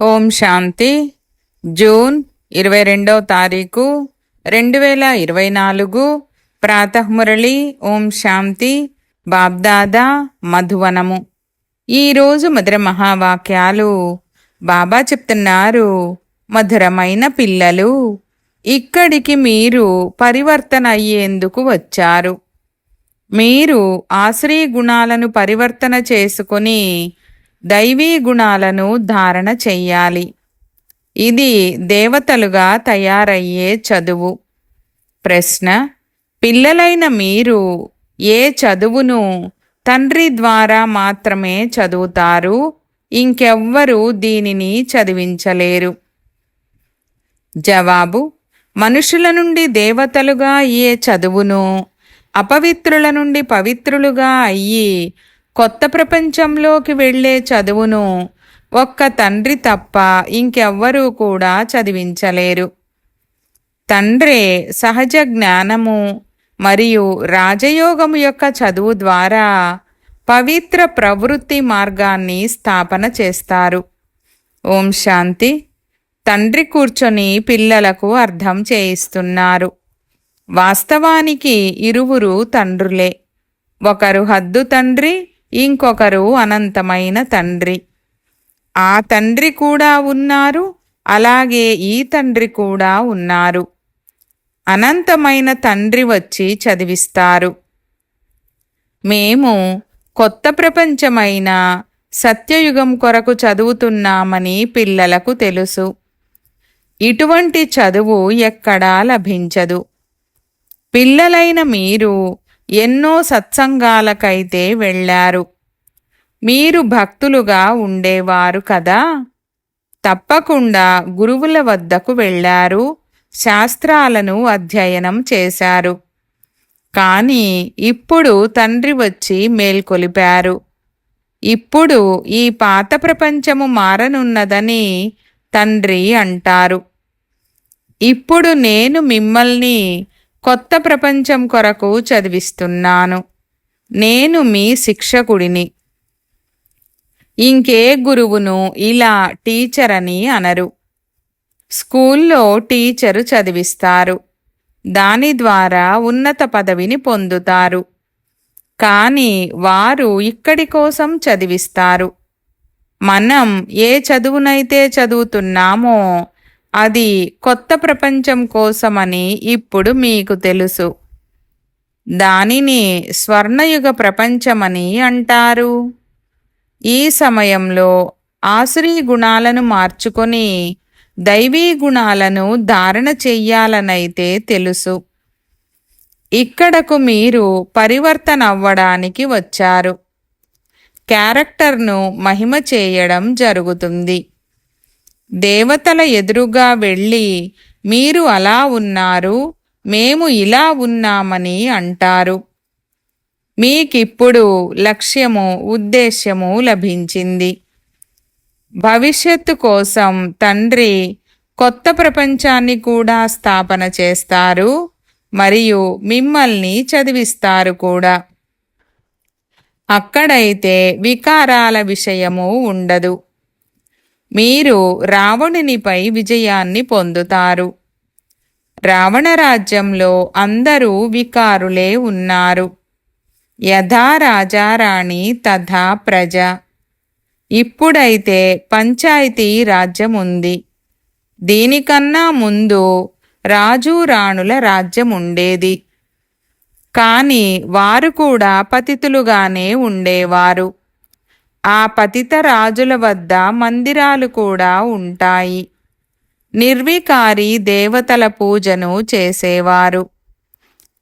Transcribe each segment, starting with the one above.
ఓం శాంతి. June 22వ తారీఖు 2024 ప్రాతఃమురళి. ఓం శాంతి. బాబ్దాదా మధువనము. ఈరోజు మధుర మహావాక్యాలు బాబా చెప్తున్నారు. మధురమైన పిల్లలు, ఇక్కడికి మీరు పరివర్తన అయ్యేందుకు వచ్చారు. మీరు ఆశ్రీ గుణాలను పరివర్తన చేసుకొని దైవీ గుణాలను ధారణ చెయ్యాలి. ఇది దేవతలుగా తయారయ్యే చదువు. ప్రశ్న: పిల్లలైన మీరు ఏ చదువును తండ్రి ద్వారా మాత్రమే చదువుతారు, ఇంకెవ్వరూ దీనిని చదివించలేరు. జవాబు: మనుషుల నుండి దేవతలుగా అయ్యే చదువును, అపవిత్రుల నుండి పవిత్రులుగా అయ్యి కొత్త ప్రపంచంలోకి వెళ్ళే చదువును ఒక్క తండ్రి తప్ప ఇంకెవ్వరూ కూడా చదివించలేరు. తండ్రే సహజ జ్ఞానము మరియు రాజయోగము యొక్క చదువు ద్వారా పవిత్ర ప్రవృత్తి మార్గాన్ని స్థాపన చేస్తారు. ఓం శాంతి. తండ్రి కూర్చొని పిల్లలకు అర్థం చేయిస్తున్నారు. వాస్తవానికి ఇరువురు తండ్రులే. ఒకరు హద్దు తండ్రి, ఇంకొకరు అనంతమైన తండ్రి. ఆ తండ్రి కూడా ఉన్నారు, అలాగే ఈ తండ్రి కూడా ఉన్నారు. అనంతమైన తండ్రి వచ్చి చదివిస్తారు. మేము కొత్త ప్రపంచమైన సత్యయుగం కొరకు చదువుతున్నామని పిల్లలకు తెలుసు. ఇటువంటి చదువు ఎక్కడా లభించదు. పిల్లలైన మీరు ఎన్నో సత్సంగాలకైతే వెళ్ళారు. మీరు భక్తులుగా ఉండేవారు కదా. తప్పకుండా గురువుల వద్దకు వెళ్ళారు, శాస్త్రాలను అధ్యయనం చేశారు. కానీ ఇప్పుడు తండ్రి వచ్చి మేల్కొలిపారు. ఇప్పుడు ఈ పాత ప్రపంచము మారనున్నదని తండ్రి అంటారు. ఇప్పుడు నేను మిమ్మల్ని కొత్త ప్రపంచం కొరకు చదివిస్తున్నాను. నేను మీ శిక్షకుడిని. ఇంకే గురువును ఇలా టీచర్ అని అనరు. స్కూల్లో టీచరు చదివిస్తారు, దాని ద్వారా ఉన్నత పదవిని పొందుతారు. కానీ వారు ఇక్కడి కోసం చదివిస్తారు. మనం ఏ చదువునైతే చదువుతున్నామో అది కొత్త ప్రపంచం కోసమని ఇప్పుడు మీకు తెలుసు. దానిని స్వర్ణయుగ ప్రపంచమని అంటారు. ఈ సమయంలో ఆసురీ గుణాలను మార్చుకొని దైవీ గుణాలను ధారణ చెయ్యాలనైతే తెలుసు. ఇక్కడకు మీరు పరివర్తన అవ్వడానికి వచ్చారు. క్యారెక్టర్ను మహిమ చేయడం జరుగుతుంది. దేవతల ఎదురుగా వెళ్ళి మీరు అలా ఉన్నారు, మేము ఇలా ఉన్నామని అంటారు. మీకిప్పుడు లక్ష్యము, ఉద్దేశ్యము లభించింది. భవిష్యత్తు కోసం తండ్రి కొత్త ప్రపంచాన్ని కూడా స్థాపన చేస్తారు మరియు మిమ్మల్ని చదివిస్తారు కూడా. అక్కడైతే వికారాల విషయము ఉండదు. మీరు రావణునిపై విజయాన్ని పొందుతారు. రావణ రాజ్యంలో అందరూ వికారులే ఉన్నారు. యథా రాజారాణి తథా ప్రజ. ఇప్పుడైతే పంచాయతీ రాజ్యం ఉంది. దీనికన్నా ముందు రాజు రాణుల రాజ్యం ఉండేది. కానీ వారు కూడా పతితులుగానే ఉండేవారు. ఆ పతిత రాజుల వద్ద మందిరాలు కూడా ఉంటాయి. నిర్వికారి దేవతల పూజను చేసేవారు.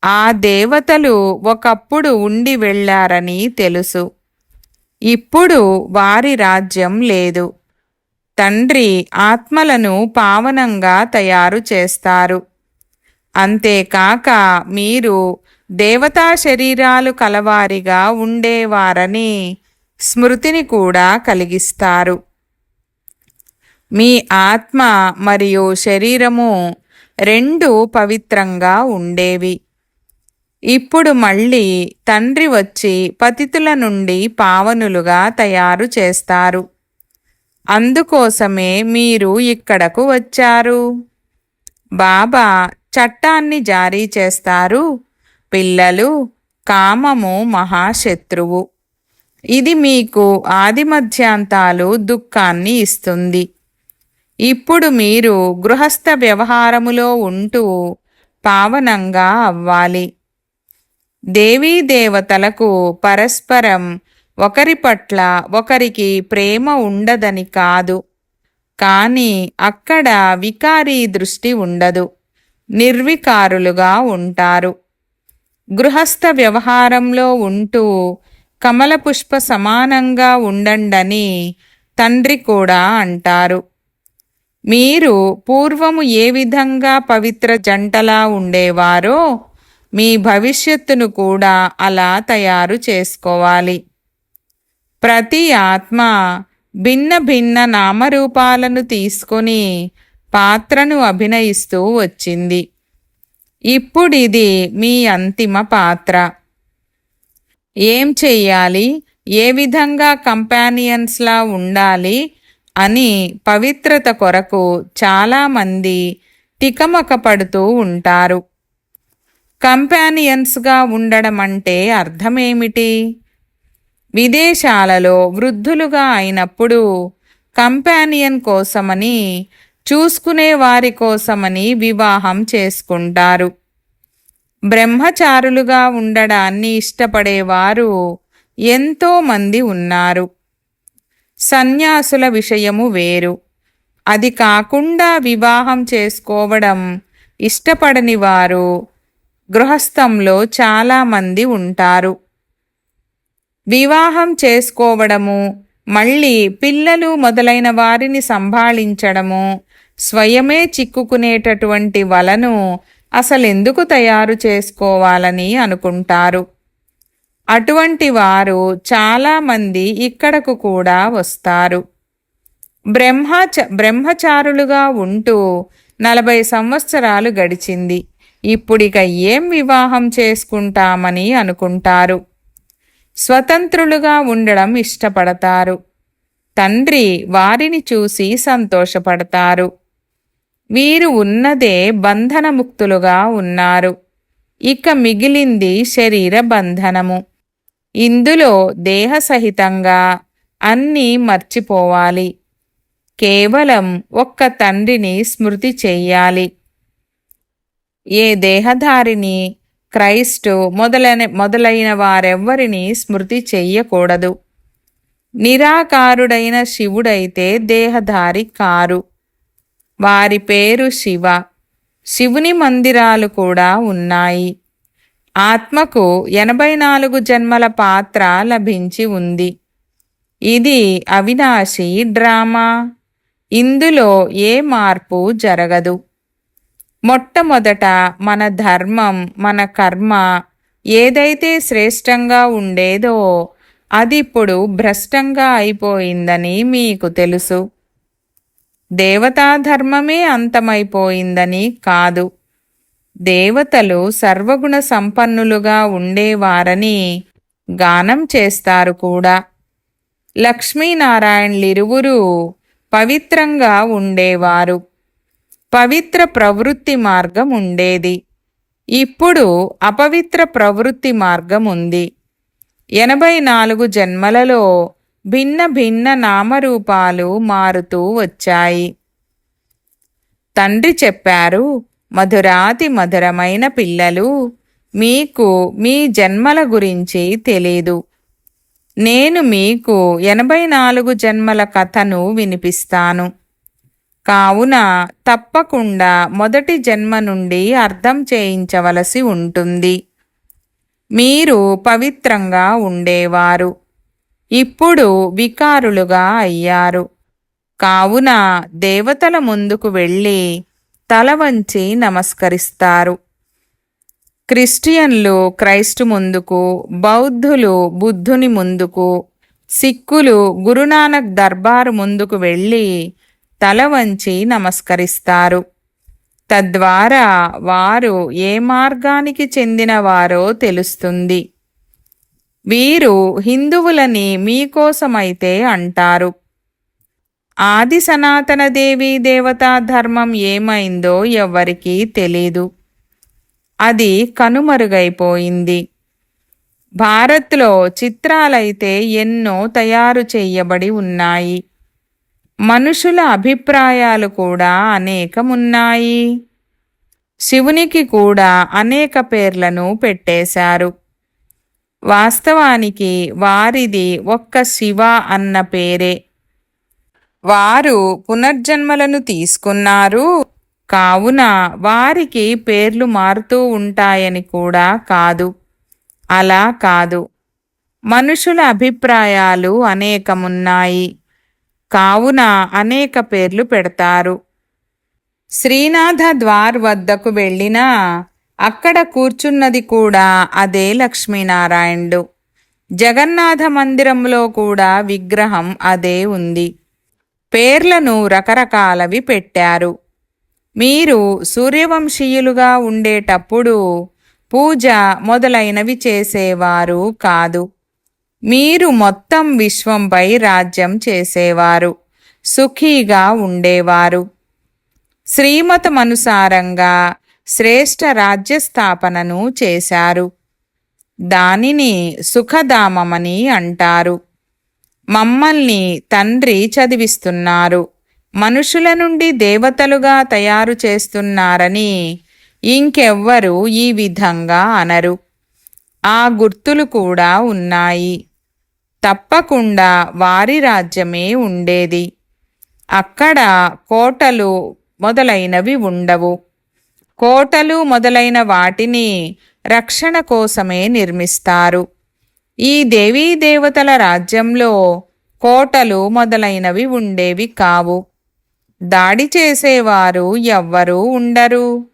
ఆ దేవతలు ఒకప్పుడు ఉండి వెళ్ళారని తెలుసు. ఇప్పుడు వారి రాజ్యం లేదు. తండ్రి ఆత్మలను పావనంగా తయారు చేస్తారు. అంతేకాక మీరు దేవతా శరీరాలు కలవారిగా ఉండేవారని స్మృతిని కూడా కలిగిస్తారు. మీ ఆత్మ మరియు శరీరము రెండూ పవిత్రంగా ఉండేవి. ఇప్పుడు మళ్ళీ తండ్రి వచ్చి పతితుల నుండి పావనులుగా తయారు చేస్తారు. అందుకోసమే మీరు ఇక్కడకు వచ్చారు. బాబా చట్టాన్ని జారీ చేస్తారు. పిల్లలు, కామము మహాశత్రువు. ఇది మీకు ఆదిమధ్యాంతాలు దుఃఖాన్ని ఇస్తుంది. ఇప్పుడు మీరు గృహస్థ వ్యవహారములో ఉంటూ పావనంగా అవ్వాలి. దేవీ దేవతలకు పరస్పరం ఒకరి పట్ల ఒకరికి ప్రేమ ఉండదని కాదు, కానీ అక్కడ వికారీ దృష్టి ఉండదు, నిర్వికారులుగా ఉంటారు. గృహస్థ వ్యవహారంలో ఉంటూ కమలపుష్ప సమానంగా ఉండండని తండ్రి కూడా అంటారు. మీరు పూర్వము ఏ విధంగా పవిత్ర జంటలా ఉండేవారో మీ భవిష్యత్తును కూడా అలా తయారు చేసుకోవాలి. ప్రతి ఆత్మ భిన్న భిన్న నామరూపాలను తీసుకొని పాత్రను అభినయిస్తూ వచ్చింది. ఇప్పుడిది మీ అంతిమ పాత్ర. ఏం చెయ్యాలి, ఏ విధంగా కంపానియన్స్లా ఉండాలి అని పవిత్రత కొరకు చాలామంది తికమక పడుతూ ఉంటారు. కంపానియన్స్గా ఉండడం అంటే అర్థమేమిటి? విదేశాలలో వృద్ధులుగా అయినప్పుడు కంపానియన్ కోసమని, చూసుకునే వారి కోసమని వివాహం చేసుకుంటారు. బ్రహ్మచారులుగా ఉండడాన్ని ఇష్టపడేవారు ఎంతో మంది ఉన్నారు. సన్యాసుల విషయము వేరు. అది కాకుండా వివాహం చేసుకోవడం ఇష్టపడని వారు గృహస్థంలో చాలామంది ఉంటారు. వివాహం చేసుకోవడము, మళ్ళీ పిల్లలు మొదలైన వారిని సంభాళించడము, స్వయమే చిక్కుకునేటటువంటి వలను అసలెందుకు తయారు చేసుకోవాలని అనుకుంటారు. అటువంటి వారు చాలామంది ఇక్కడకు కూడా వస్తారు. బ్రహ్మచారులుగా ఉంటూ 40 సంవత్సరాలు గడిచింది. ఇప్పుడిక ఏం వివాహం చేసుకుంటామని అనుకుంటారు. స్వతంత్రులుగా ఉండడం ఇష్టపడతారు. తండ్రి వారిని చూసి సంతోషపడతారు. వీరు ఉన్నదే బంధనముక్తులుగా ఉన్నారు. ఇక మిగిలింది శరీర బంధనము. ఇందులో దేహసహితంగా అన్నీ మర్చిపోవాలి. కేవలం ఒక్క తండ్రిని స్మృతి చెయ్యాలి. ఏ దేహధారిని, క్రైస్టు మొదలైన వారెవ్వరిని స్మృతి చెయ్యకూడదు. నిరాకారుడైన శివుడైతే దేహధారి కారు. వారి పేరు శివ. శివుని మందిరాలు కూడా ఉన్నాయి. ఆత్మకు 84 జన్మల పాత్ర లభించి ఉంది. ఇది అవినాశి డ్రామా. ఇందులో ఏ మార్పు జరగదు. మొట్టమొదట మన ధర్మం, మన కర్మ ఏదైతే శ్రేష్టంగా ఉండేదో అదిప్పుడు భ్రష్టంగా అయిపోయిందని మీకు తెలుసు. దేవతాధర్మమే అంతమైపోయిందని కాదు. దేవతలు సర్వగుణ సంపన్నులుగా ఉండేవారని గానం చేస్తారు కూడా. లక్ష్మీనారాయణలిరువురూ పవిత్రంగా ఉండేవారు. పవిత్ర ప్రవృత్తి మార్గం ఉండేది. ఇప్పుడు అపవిత్ర ప్రవృత్తి మార్గం ఉంది. 84 జన్మలలో భిన్న భిన్న నామరూపాలు మారుతూ వచ్చాయి. తండ్రి చెప్పారు, మధురాతి మధురమైన పిల్లలు, మీకు మీ జన్మల గురించి తెలీదు. నేను మీకు 84 జన్మల కథను వినిపిస్తాను. కావున తప్పకుండా మొదటి జన్మ నుండి అర్థం చేయించవలసి ఉంటుంది. మీరు పవిత్రంగా ఉండేవారు. ఇప్పుడు వికారులుగా అయ్యారు. కావున దేవతల ముందుకు వెళ్ళి తల వంచి నమస్కరిస్తారు. క్రిస్టియన్లు క్రైస్టు ముందుకు, బౌద్ధులు బుద్ధుని ముందుకు, సిక్కులు గురునానక్ దర్బారు ముందుకు వెళ్ళి తల వంచి నమస్కరిస్తారు. తద్వారా వారు ఏ మార్గానికి చెందినవారో తెలుస్తుంది. వీరు హిందువులని మీకోసమైతే అంటారు. ఆది సనాతన దేవీ దేవతా ధర్మం ఏమైందో ఎవ్వరికీ తెలీదు. అది కనుమరుగైపోయింది. భారత్లో చిత్రాలైతే ఎన్నో తయారు చేయబడి ఉన్నాయి. మనుషుల అభిప్రాయాలు కూడా అనేకమున్నాయి. శివునికి కూడా అనేక పేర్లను పెట్టేశారు. వాస్తవానికి వారిది ఒక్క శివ అన్న పేరే. వారు పునర్జన్మలను తీసుకున్నారు కావున వారికి పేర్లు మారుతూ ఉంటాయని కూడా కాదు. అలా కాదు. మనుషుల అభిప్రాయాలు అనేకమున్నాయి కావున అనేక పేర్లు పెడతారు. శ్రీనాథ ద్వార్ వద్దకు వెళ్ళినా అక్కడ కూర్చున్నది కూడా అదే లక్ష్మీనారాయణుడు. జగన్నాథ మందిరంలో కూడా విగ్రహం అదే ఉంది. పేర్లను రకరకాలవి పెట్టారు. మీరు సూర్యవంశీయులుగా ఉండేటప్పుడు పూజ మొదలైనవి చేసేవారు కాదు. మీరు మొత్తం విశ్వంపై రాజ్యం చేసేవారు, సుఖీగా ఉండేవారు. శ్రీమతమనుసారంగా శ్రేష్ఠ రాజ్యస్థాపనను చేశారు. దానిని సుఖధామమని అంటారు. మమ్మల్ని తండ్రి చదివిస్తున్నారు, మనుషుల నుండి దేవతలుగా తయారు చేస్తున్నారని ఇంకెవ్వరూ ఈ విధంగా అనరు. ఆ గుర్తులు కూడా ఉన్నాయి. తప్పకుండా వారి రాజ్యమే ఉండేది. అక్కడ కోటలు మొదలైనవి ఉండవు. కోటలు మొదలైన వాటిని రక్షణ కోసమే నిర్మిస్తారు. ఈ దేవీ దేవతల రాజ్యంలో కోటలు మొదలైనవి ఉండేవి కావు. దాడి చేసేవారు ఎవ్వరూ ఉండరు.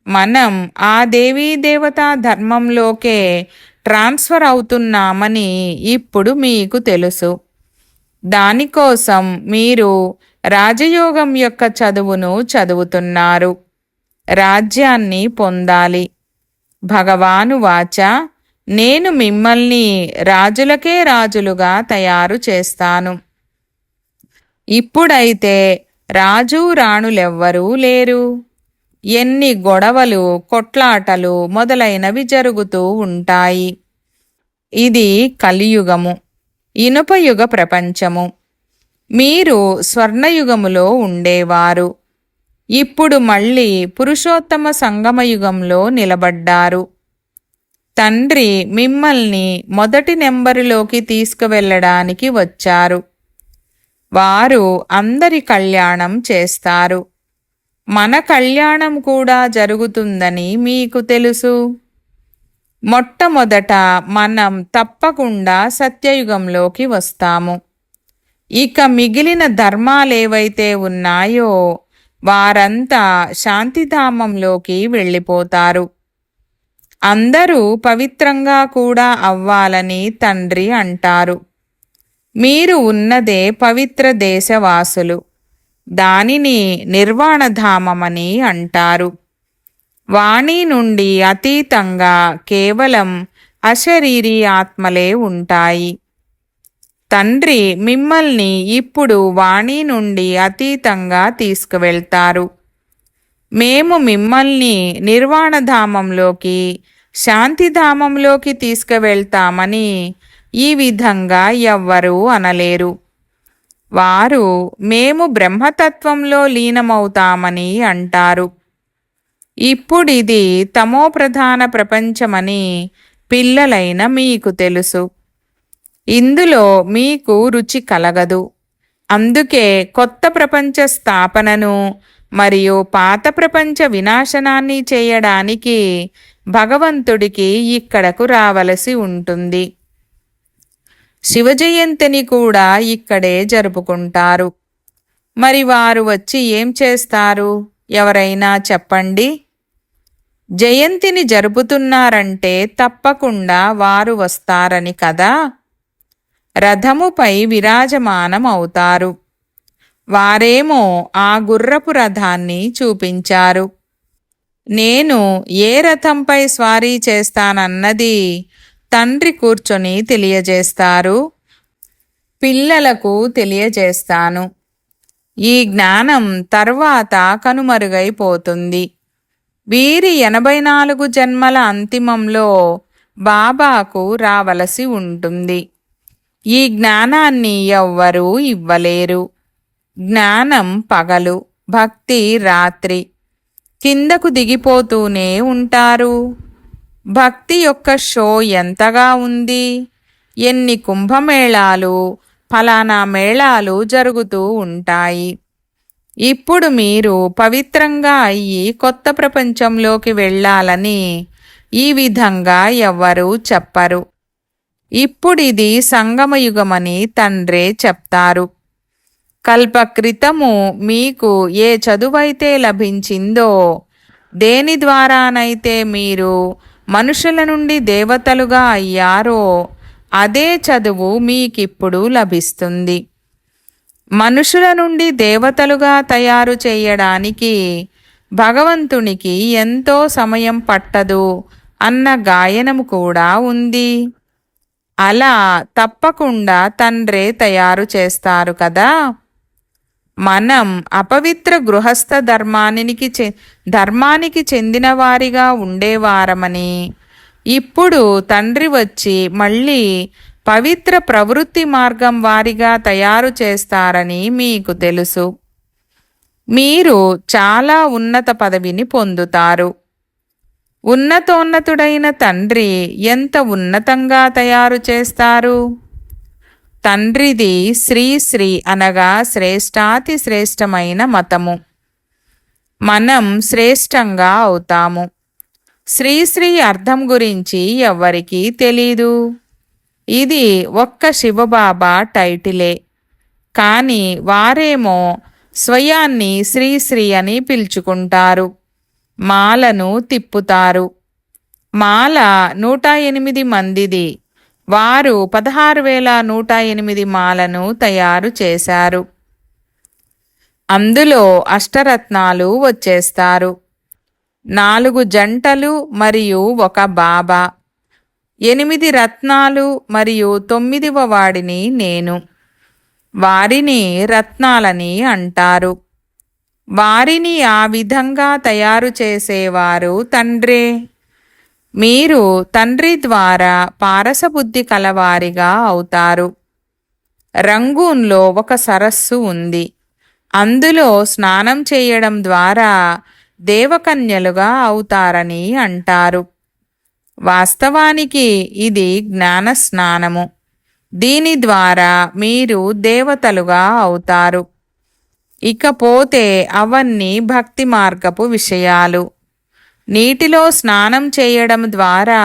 మనం ఆ దేవీ దేవతా ధర్మంలోకే ట్రాన్స్ఫర్ అవుతున్నామని ఇప్పుడు మీకు తెలుసు. దానికోసం మీరు రాజయోగం యొక్క చదువును చదువుతున్నారు. రాజ్యాన్ని పొందాలి. భగవాను వాచ, నేను మిమ్మల్ని రాజులకే రాజులుగా తయారు చేస్తాను. ఇప్పుడైతే రాజు రాణులెవ్వరూ లేరు. ఎన్ని గొడవలు, కొట్లాటలు మొదలైనవి జరుగుతూ ఉంటాయి. ఇది కలియుగము, ఇనుపయుగ ప్రపంచము. మీరు స్వర్ణయుగములో ఉండేవారు. ఇప్పుడు మళ్ళీ పురుషోత్తమ సంగమయుగంలో నిలబడ్డారు. తండ్రి మిమ్మల్ని మొదటి నెంబరులోకి తీసుకువెళ్ళడానికి వచ్చారు. వారు అందరి కళ్యాణం చేస్తారు. మన కళ్యాణం కూడా జరుగుతుందని మీకు తెలుసు. మొట్టమొదట మనం తప్పకుండా సత్యయుగంలోకి వస్తాము. ఇక మిగిలిన ధర్మాలేవైతే ఉన్నాయో వారంతా శాంతిధామంలోకి వెళ్ళిపోతారు. అందరూ పవిత్రంగా కూడా అవ్వాలని తండ్రి అంటారు. మీరు ఉన్నదే పవిత్ర దేశవాసులు. దానిని నిర్వాణధామమని అంటారు. వాణి నుండి అతీతంగా కేవలం అశరీరీ ఆత్మలే ఉంటాయి. తండ్రి మిమ్మల్ని ఇప్పుడు వాణి నుండి అతీతంగా తీసుకువెళ్తారు. మేము మిమ్మల్ని నిర్వాణధామంలోకి, శాంతిధామంలోకి తీసుకువెళ్తామని ఈ విధంగా ఎవ్వరూ అనలేరు. వారు మేము బ్రహ్మతత్వంలో లీనమవుతామని అంటారు. ఇప్పుడిది తమోప్రధాన ప్రపంచమని పిల్లలైన మీకు తెలుసు. ఇందులో మీకు రుచి కలగదు. అందుకే కొత్త ప్రపంచ స్థాపనను మరియు పాత ప్రపంచ వినాశనాన్ని చేయడానికి భగవంతుడికి ఇక్కడకు రావలసి ఉంటుంది. శివజయంతిని కూడా ఇక్కడే జరుపుకుంటారు. మరి వారు వచ్చి ఏం చేస్తారు? ఎవరైనా చెప్పండి. జయంతిని జరుపుతున్నారంటే తప్పకుండా వారు వస్తారని కదా. రథముపై విరాజమానం అవుతారు. వారేమో ఆ గుర్రపు రథాన్ని చూపించారు. నేను ఏ రథంపై స్వారీ చేస్తానన్నది తండ్రి కూర్చొని తెలియజేస్తారు. పిల్లలకు తెలియజేస్తాను. ఈ జ్ఞానం తర్వాత కనుమరుగైపోతుంది. వీరి 84 జన్మల అంతిమంలో బాబాకు రావలసి ఉంటుంది. ఈ జ్ఞానాన్ని ఎవ్వరూ ఇవ్వలేరు. జ్ఞానం పగలు, భక్తి రాత్రి. కిందకు దిగిపోతూనే ఉంటారు. భక్తి యొక్క షో ఎంతగా ఉంది! ఎన్ని కుంభమేళాలు, ఫలానా మేళాలు జరుగుతూ ఉంటాయి. ఇప్పుడు మీరు పవిత్రంగా అయ్యి కొత్త ప్రపంచంలోకి వెళ్ళాలని ఈ విధంగా ఎవ్వరూ చెప్పరు. ఇప్పుడిది సంగమయుగమని తండ్రే చెప్తారు. కల్పక్రితము మీకు ఏ చదువైతే లభించిందో, దేని ద్వారానైతే మీరు మనుషుల నుండి దేవతలుగా అయ్యారో, అదే చదువు మీకిప్పుడు లభిస్తుంది. మనుషుల నుండి దేవతలుగా తయారు చేయడానికి భగవంతునికి ఎంతో సమయం పట్టదు అన్న గాయనము కూడా ఉంది. అలా తప్పకుండా తండ్రే తయారు చేస్తారు కదా. మనం అపవిత్ర గృహస్థ ధర్మానికి చెందిన వారిగా ఉండేవారమని, ఇప్పుడు తండ్రి వచ్చి మళ్ళీ పవిత్ర ప్రవృత్తి మార్గం వారిగా తయారు చేస్తారని మీకు తెలుసు. మీరు చాలా ఉన్నత పదవిని పొందుతారు. ఉన్నతోన్నతుడైన తండ్రి ఎంత ఉన్నతంగా తయారు చేస్తారు. తండ్రిది శ్రీ అనగా శ్రేష్టాతి శ్రేష్టమైన మతము. మనం శ్రేష్టంగా అవుతాము. శ్రీ అర్థం గురించి ఎవ్వరికీ తెలీదు. ఇది ఒక్క శివబాబా టైటిలే. కానీ వారేమో స్వయాన్ని శ్రీ అని పిలుచుకుంటారు. మాలను తిప్పుతారు. మాల 108 మందిది. వారు 16,108 మాలను తయారు చేశారు. అందులో అష్టరత్నాలు వచ్చేస్తారు. 4 జంటలు మరియు ఒక బాబా. 8 రత్నాలు మరియు 9వ వాడిని నేను. వారిని రత్నాలని అంటారు. వారిని ఆ విధంగా తయారు చేసేవారు తండ్రే. మీరు తండ్రి ద్వారా పారసబుద్ధి కలవారిగా అవుతారు. రంగూన్లో ఒక సరస్సు ఉంది. అందులో స్నానం చేయడం ద్వారా దేవకన్యలుగా అవుతారని అంటారు. వాస్తవానికి ఇది జ్ఞాన స్నానము. దీని ద్వారా మీరు దేవతలుగా అవుతారు. ఇకపోతే అవన్నీ భక్తి మార్గపు విషయాలు. నీటిలో స్నానం చేయడం ద్వారా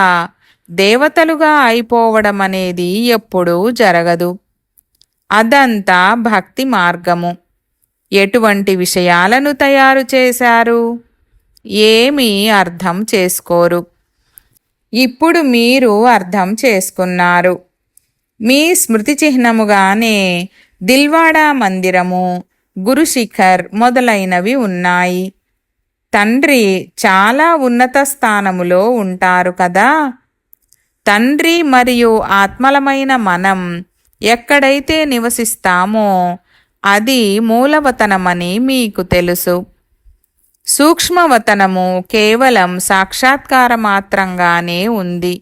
దేవతలుగా అయిపోవడం అనేది ఎప్పుడూ జరగదు. అదంతా భక్తి మార్గము. ఎటువంటి విషయాలను తయారు చేశారు? ఏమీ అర్థం చేసుకోరు. ఇప్పుడు మీరు అర్థం చేసుకున్నారు. మీ స్మృతి చిహ్నముగానే దిల్వాడా మందిరము, గురుశిఖర్ మొదలైనవి ఉన్నాయి. తండ్రి చాలా ఉన్నత స్థానములో ఉంటారు కదా. తండ్రి మరియు ఆత్మలమైన మనం ఎక్కడైతే నివసిస్తామో అది మూలవతనమని మీకు తెలుసు. సూక్ష్మవతనము కేవలం సాక్షాత్కార మాత్రంగానే ఉంది.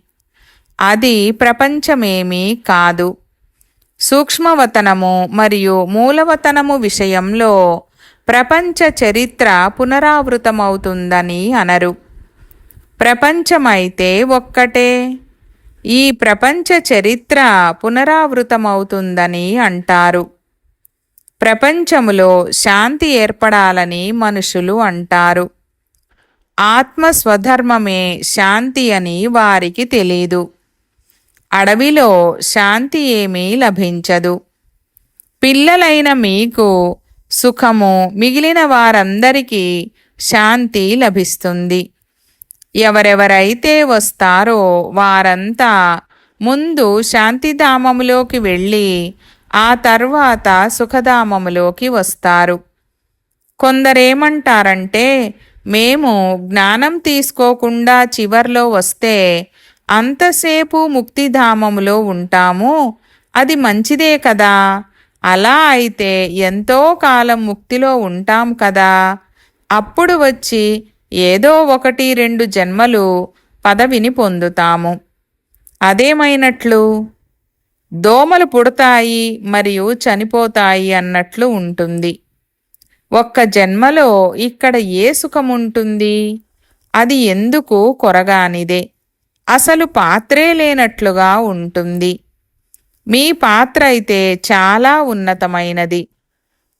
అది ప్రపంచమేమీ కాదు. సూక్ష్మవతనము మరియు మూలవతనము విషయంలో ప్రపంచ చరిత్ర పునరావృతమవుతుందని అనరు. ప్రపంచమైతే ఒక్కటే. ఈ ప్రపంచ చరిత్ర పునరావృతమవుతుందని అంటారు. ప్రపంచములో శాంతి ఏర్పడాలని మనుషులు అంటారు. ఆత్మ స్వధర్మమే శాంతి అని వారికి తెలీదు. అడవిలో శాంతి ఏమీ లభించదు. పిల్లలైన మీకు సుఖము, మిగిలిన వారందరికీ శాంతి లభిస్తుంది. ఎవరెవరైతే వస్తారో వారంతా ముందు శాంతిధామములోకి వెళ్ళి ఆ తర్వాత సుఖధామములోకి వస్తారు. కొందరేమంటారంటే, మేము జ్ఞానం తీసుకోకుండా చివర్లో వస్తే అంతసేపు ముక్తిధామములో ఉంటాము, అది మంచిదే కదా, అలా అయితే ఎంతో కాలం ముక్తిలో ఉంటాం కదా. అప్పుడు వచ్చి ఏదో 1-2 జన్మలు పదవిని పొందుతాము. అదేమైనట్లు? దోమలు పుడతాయి మరియు చనిపోతాయి అన్నట్లు ఉంటుంది. ఒక్క జన్మలో ఇక్కడ ఏ సుఖముంటుంది? అది ఎందుకు కొరగానిదే. అసలు పాత్రే లేనట్లుగా ఉంటుంది. మీ పాత్ర అయితే చాలా ఉన్నతమైనది.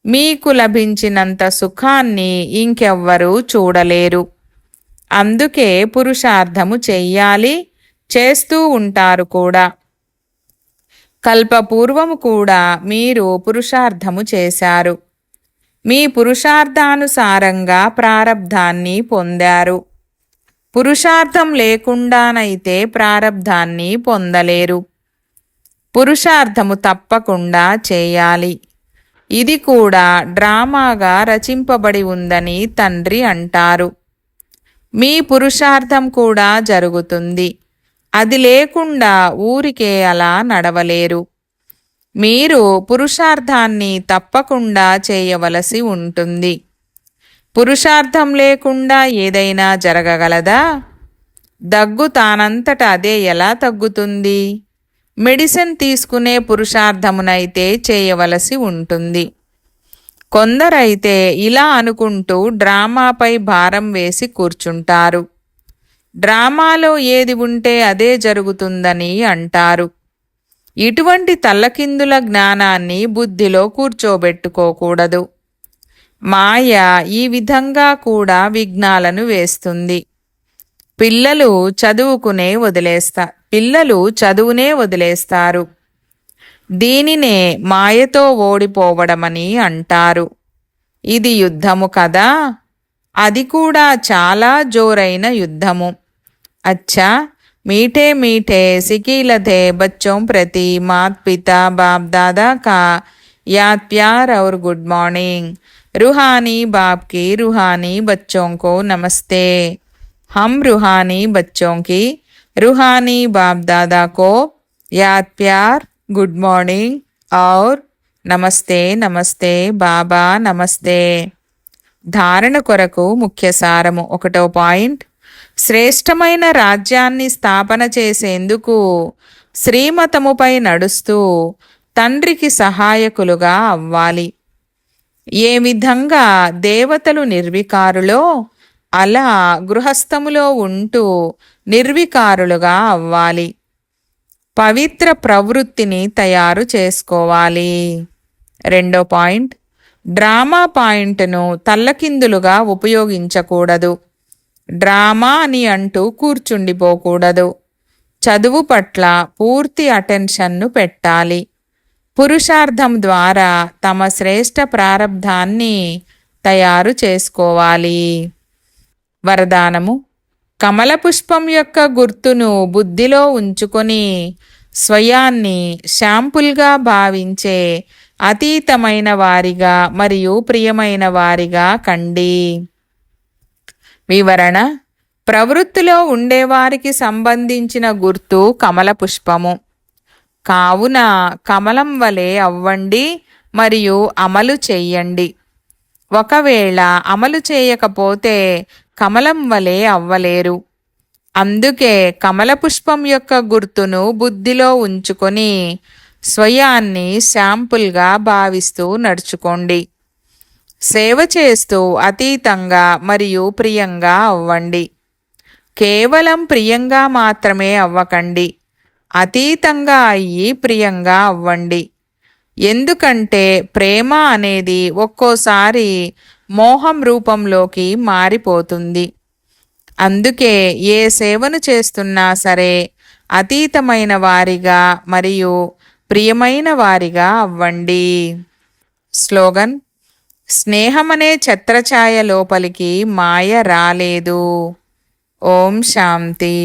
మీకు లభించినంత సుఖాన్ని ఇంకెవ్వరూ చూడలేరు. అందుకే పురుషార్థము చెయ్యాలి, చేస్తూ ఉంటారు కూడా. కల్పపూర్వము కూడా మీరు పురుషార్థము చేశారు. మీ పురుషార్థానుసారంగా ప్రారబ్ధాన్ని పొందారు. పురుషార్థం లేకుండానైతే ప్రారబ్ధాన్ని పొందలేరు. పురుషార్థము తప్పకుండా చేయాలి. ఇది కూడా డ్రామాగా రచింపబడి ఉందని తండ్రి అంటారు. మీ పురుషార్థం కూడా జరుగుతుంది. అది లేకుండా ఊరికే అలా నడవలేరు. మీరు పురుషార్థాన్ని తప్పకుండా చేయవలసి ఉంటుంది. పురుషార్థం లేకుండా ఏదైనా జరగగలదా? దగ్గు తానంతట అదే ఎలా తగ్గుతుంది? మెడిసిన్ తీసుకునే పురుషార్థమునైతే చేయవలసి ఉంటుంది. కొందరైతే ఇలా అనుకుంటూ డ్రామాపై భారం వేసి కూర్చుంటారు. డ్రామాలో ఏది ఉంటే అదే జరుగుతుందని అంటారు. ఇటువంటి తల్లకిందుల జ్ఞానాన్ని బుద్ధిలో కూర్చోబెట్టుకోకూడదు. మాయ ఈ విధంగా కూడా విఘ్నాలను వేస్తుంది. పిల్లలు చదువునే వదిలేస్తారు. దీనినే మాయతో ఓడిపోవడమని అంటారు. ఇది యుద్ధము కదా. అది కూడా చాలా జోరైన యుద్ధము. అచ్చా, मीठे मीठे सिकीलते बच्चों प्रति मात पिता बाप दादा का याद प्यार और गुड मॉर्निंग। रूहानी बाप की रूहानी बच्चों को नमस्ते। हम रूहानी बच्चों की रूहानी बाप दादा को याद प्यार, गुड मॉर्निंग और నమస్తే నమస్తే బాబా నమస్తే. ధారణ కొరకు ముఖ్య సారము. 1వ పాయింట్, శ్రేష్టమైన రాజ్యాన్ని స్థాపన చేసేందుకు శ్రీమతముపై నడుస్తూ తండ్రికి సహాయకులుగా అవ్వాలి. ఏ విధంగా దేవతలు నిర్వికారులో అలా గృహస్థములో ఉంటూ నిర్వికారులుగా అవ్వాలి. పవిత్ర ప్రవృత్తిని తయారు చేసుకోవాలి. 2వ పాయింట్, డ్రామా పాయింట్ను తల్లకిందులుగా ఉపయోగించకూడదు. డ్రామా అని అంటూ కూర్చుండిపోకూడదు. చదువు పట్ల పూర్తి అటెన్షన్ను పెట్టాలి. పురుషార్థం ద్వారా తమ శ్రేష్ట ప్రారబ్ధాన్ని తయారు చేసుకోవాలి. వరదానము. కమల పుష్పం యొక్క గుర్తును బుద్ధిలో ఉంచుకొని స్వయాన్ని శాంపుల్గా భావించే అతీతమైన వారిగా మరియు ప్రియమైన వారిగా కండి. వివరణ. ప్రవృత్తిలో ఉండేవారికి సంబంధించిన గుర్తు కమల పుష్పము. కావున కమలం వలె అవ్వండి మరియు అమలు చెయ్యండి. ఒకవేళ అమలు చేయకపోతే కమలం వలె అవ్వలేరు. అందుకే కమల పుష్పం యొక్క గుర్తును బుద్ధిలో ఉంచుకొని స్వయాన్ని శాంపుల్గా భావిస్తూ నడుచుకోండి. సేవ చేస్తూ అతీతంగా మరియు ప్రియంగా అవ్వండి. కేవలం ప్రియంగా మాత్రమే అవ్వకండి. అతీతంగా అయ్యి ప్రియంగా అవ్వండి. ఎందుకంటే ప్రేమ అనేది ఒక్కోసారి మోహం రూపంలోకి మారిపోతుంది. అందుకే ఏ సేవను చేస్తున్నా సరే అతీతమైన వారిగా మరియు ప్రియమైన వారిగా అవ్వండి. స్లోగన్. స్నేహమనే ఛత్రఛాయ లోపలికి మాయ రాలేదు. ఓం శాంతి.